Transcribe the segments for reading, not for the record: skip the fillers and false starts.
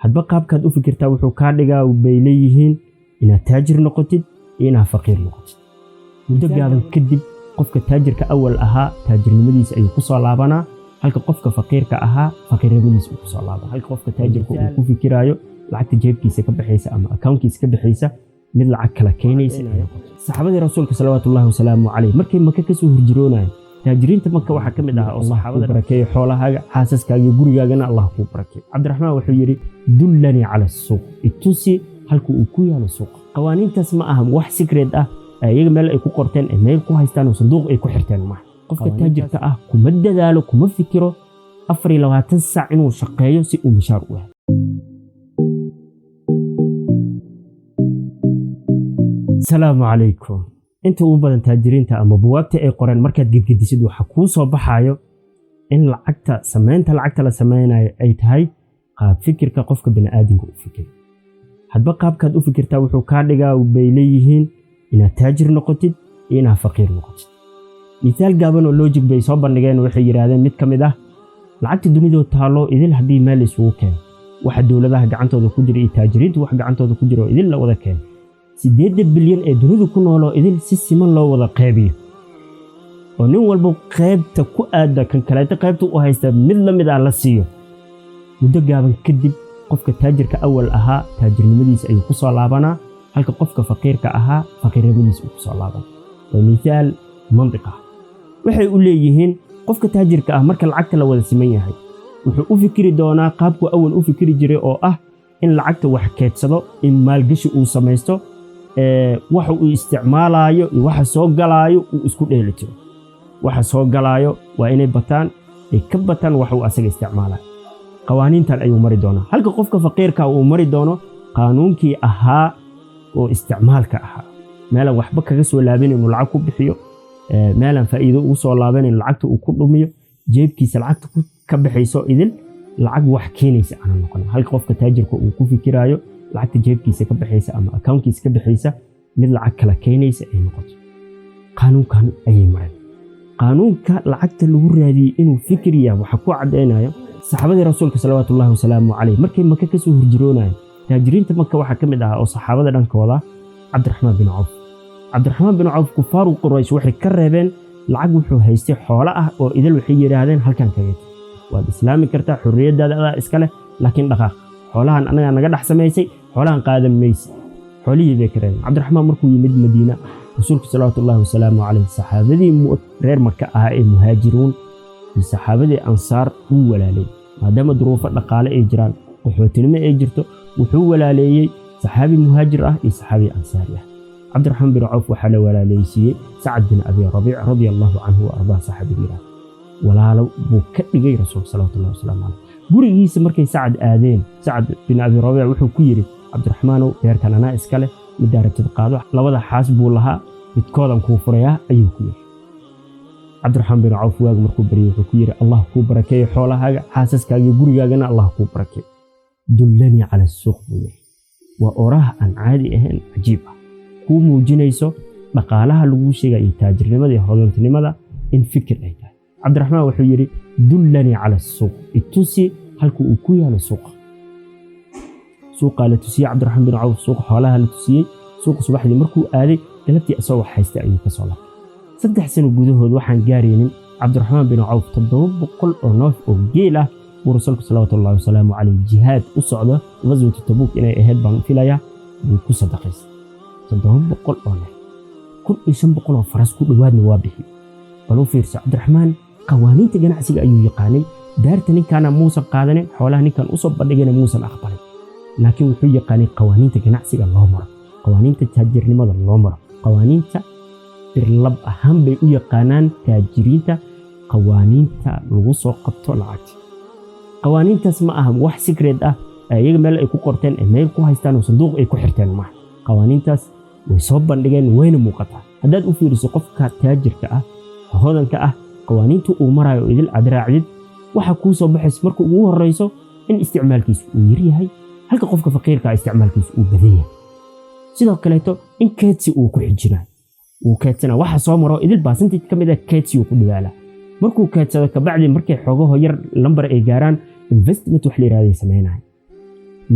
hadba qaabkaad u fikirtaa wuxuu kaa dhigaa bay leeyihiin inaad taajir noqotid iyo inaad faqiir noqotid. muddo gaaban kadib qofka taajirka awal ahaa taajirnimadiisa ayuu ku soo laabanaa, halka qofka faqiirka ahaa faqiirnimadiisa uu ku soo laabanaa. halka qofka taajirka uu ku fikiraayo lacagta jeebkiisa ka baxaysa ama accountkiisa ka baxaysa mid lacag kala keenaysa. saxaabadii rasuulka salawaatullaahi wasalaamu calayh markay Maka ka soo hurjiroonayeen, taajiriinta Maka waxaa ka mid ah oo saxaabada barakeeyo xoolahaaga, xaasaskaaga iyo gurigaagana Allah kuu barakeeyo. Cabdiraxmaan wuxuu yiri dullanii cala suuq, itusi halka uu ku yaalo suuq. qawaaniintaas ma aha wax secret ah ayaga meel ay ku qorteen ee meel ku haystaan oo sanduuq ay ku xirteen ma. qofka taajirka ah kuma dadaalo kuma fikiro 24 saac inuu shaqeeyo si uu mishaar u helo. السلام عليكم. انت ugu badan taajiriinta ama buwaagta ay qoreen markaad gidgidisid waxa ku soo baxayo in lacagta sameynta lacagta la sameynayo ay tahay qaab fikirka qofka bini aadamka u fikiro. hadba qaabkaad u fikirtaa wuxuu ka dhigaa bay leeyihiin inaad taajir noqotid iyo inaad faqiir noqotid. misaal gaaban oo logic bay soo bandhigeen waxay yiraahdeen mid kamid ah lacagta dunida taalo idil hadii meel isugu keen waxa dawladaha gacantooda ku jira iyo taajiriintu wax gacantooda ku jira oo idil la wada keen 8 bilyan ee dunida ku nool oo idil si siman loo wada qaybiyo oo nin walba qaybta ku aada kan kale qaybta u haysta mid la mid ah la siiyo. muddo gaaban kadib qofka taajirka awal ahaa taajirnimadiisa ayuu ku soo laabanaa, halka qofka faqiirka ahaa faqiirnimadiisa uu ku soo laabanaa. waa misaal mantiqa. waxay u leeyihiin qofka taajirka ah marka lacagta la wada siman yahay wuxuu u fikiri doonaa qaabku awal u fikiri jiray oo ah in lacagta wax keedsado, in maalgashi uu samaysto, waxa uu isticmaalayo iyo waxa soo galaayo uu isku dheelitiro. waxa soo galaayo waa inay bataan ay ka bataan waxa uu asaga isticmaalayo. qawaaniintan ayuu mari doonaa, halka qofka faqiirka uu mari doono qaanuunkii ahaa oo isticmaalka ahaa, meelan waxba kaga soo laaban inuu lacag ku bixiyo, meelan faa'iido ugu soo laaban in lacagta uu ku dhumiyo, jeebkiisa lacagta ka bixayso idil lacag wax keenaysa aan noqon. halka qofka taajirka uu ku fikiraayo lacagta jeebkiisa ka baxaysa ama accountkiisa ka baxaysa mid lacag kala keenaysa ay noqoto. qaanuunkan ayay mareen. qaanuunka lacagta lagu raadiyay inuu fikriya waxa ku cadeynayo saxaabadii rasuulka salawaatullaahi wasalaamu calayh markay Maka ka soo hurjiroonayeen, taajiriinta Maka waxaa ka mid ah oo saxaabada dhankooda Cabdiraxmaan bin Cawf. Cabdiraxmaan bin Cawf kufaaru Quraysh waxay ka reebeen lacag wuxuu haystay xoolo ah oo idil waxay yiraahdeen halkan kaga waad islaami kartaa xurriyadaada iska leh laakiin dhaqaaq xoolahan anaga naga dhax sameysay xoolahan qaadan maysid. xoolihii bay kareen. Cabdiraxmaan markuu yimid Madiina rasuulka salawaatullaahi wasalaamu calayh saxaabadii reer Maka ah ee muhaajiruun iyo saxaabadii ansaar uu walaalay maadaama duruufo dhaqaale ay jiraan qaxootinimo ay jirto wuxuu walaaleeyay saxaabi muhaajir ah iyo saxaabi ansaari ah. Cabdiraxmaan bin Cawf waxa la walaaleysiiyay Sacad bin Abi Rabiic radiyallahu anhu wa ardaa saxaabiga walaalo buu ka dhigay rasuulka salawaatullaahi wasalaamu calayh. gurigiisa markay Sacad aadeen, Sacad bin Abi Rabiic wuxuu ku yiri Cabdiraxmaanow beertan anaa iska leh mid daaratid qaado, labada xaas buu lahaa midkoodan kuu furayaa ayuu ku yiri. Cabdiraxmaan bin Cawf waag markuu bariyay wuxuu ku yiri Allah kuu barakeeyo xoolahaaga, xaasaskaaga iyo gurigaagana Allah kuu barakeeyo. dullanii cala suuq buu yiri. waa oraah aan caadi ahayn cajiib ah kuu muujinayso dhaqaalaha lagu sheegay iyo taajirnimada iyo hodantinimada in fikir ay tahay. Cabdiraxmaan wuxuu yiri dullanii cala suuq, itusi halka uu ku yaalo suuq. suuqa la tusiyay Cabdiraxmaan bin Cawf suuq xoolaha la tusiyay. suuq subaxdii markuu aaday galabtii asoo wax haysta ayuu ka soo laabtay. 3 sano gudahood waxaan gaaraynin Cabdiraxmaan bin Cawf 700 oo noof oo geel ah uu rasuulka salawaatullaahi wasalaamu calayh jihaad u socdo ghazwat Tabuk inay ahayd baan filayaa buu ku sadaqaystay. 700 oo noof 1500 oo faras ku dhawaadna waa bixiyay. bal u fiirso Cabdiraxmaan qawaaniinta ganacsiga ayuu yaqaanay. daarta ninkaana muusan qaadanin, xoolaha ninkan u soo bandhigayna muusan aqbalin, laakiin wuxuu yaqaanay qawaaniinta ganacsiga loo maro, qawaaniinta taajirnimada loo maro, qawaaniinta birlab ahaan bay u yaqaanaan taajiriinta qawaaniinta lagu soo qabto lacagta. qawaaniintaas ma aha wax secret ah ayaga meel ay ku qorteen ee meel ku haystaan oo sanduuq ay ku xirteen ma. qawaaniintaas way soo bandhigeen wayna muuqataa. haddaad u fiiriso qofka taajirka ah hodanka ah qawaaniinta uu marayo idil adraacid waxa ku soo baxays marka ugu horeyso in isticmaalkiisu uu yar yahay, halka qofka faqiirka isticmaalkiisu uu badan yahay. sidoo kale in keedsi uu ku xijinaa uu keedsana waxa soo maro idil percentage kamid ah keedsi uu ku dadaala. markuu keedsado ka bacdi markay xogaho yar lambar ay gaaraan investment wax la yiraahdo sameeyay.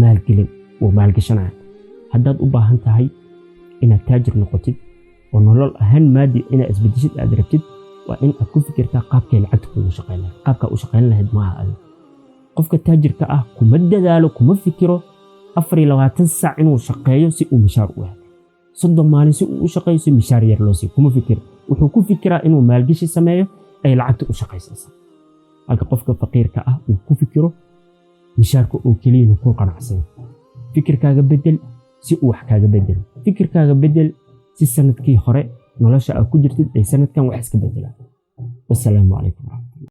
maalgelin oo maalgashanaya. haddaad u baahan tahay inaad taajir noqotid oo nolol ahaan maadi inaad isbedeshid aad rabtid waa in aad ku fikirtaa qaabkay lacagta kugu shaqayn lahayd. qaabka u shaqayn lahayd maaha adiga. qofka taajirka ah kuma dadaalo kuma fikiro 24 saac inuu shaqeeyo si uu mishaar u helo. 30 maalin si uu u shaqeeyo si mishaar yar loo siiyo kuma fikiro. wuxuu ku fikiraa inuu maalgashi sameeyo ay lacagta u shaqaysanayso. halka qofka faqiirka ah uu ku fikiro mishaarka oo kaliya ku qanacsan. fikirkaaga bedel si uu wax kaaga bedelo. fikirkaaga bedel si sanadkii hore nolosha aad ku jirtid ay sanadkan wax iska bedelaan. wassalaamu calaykum.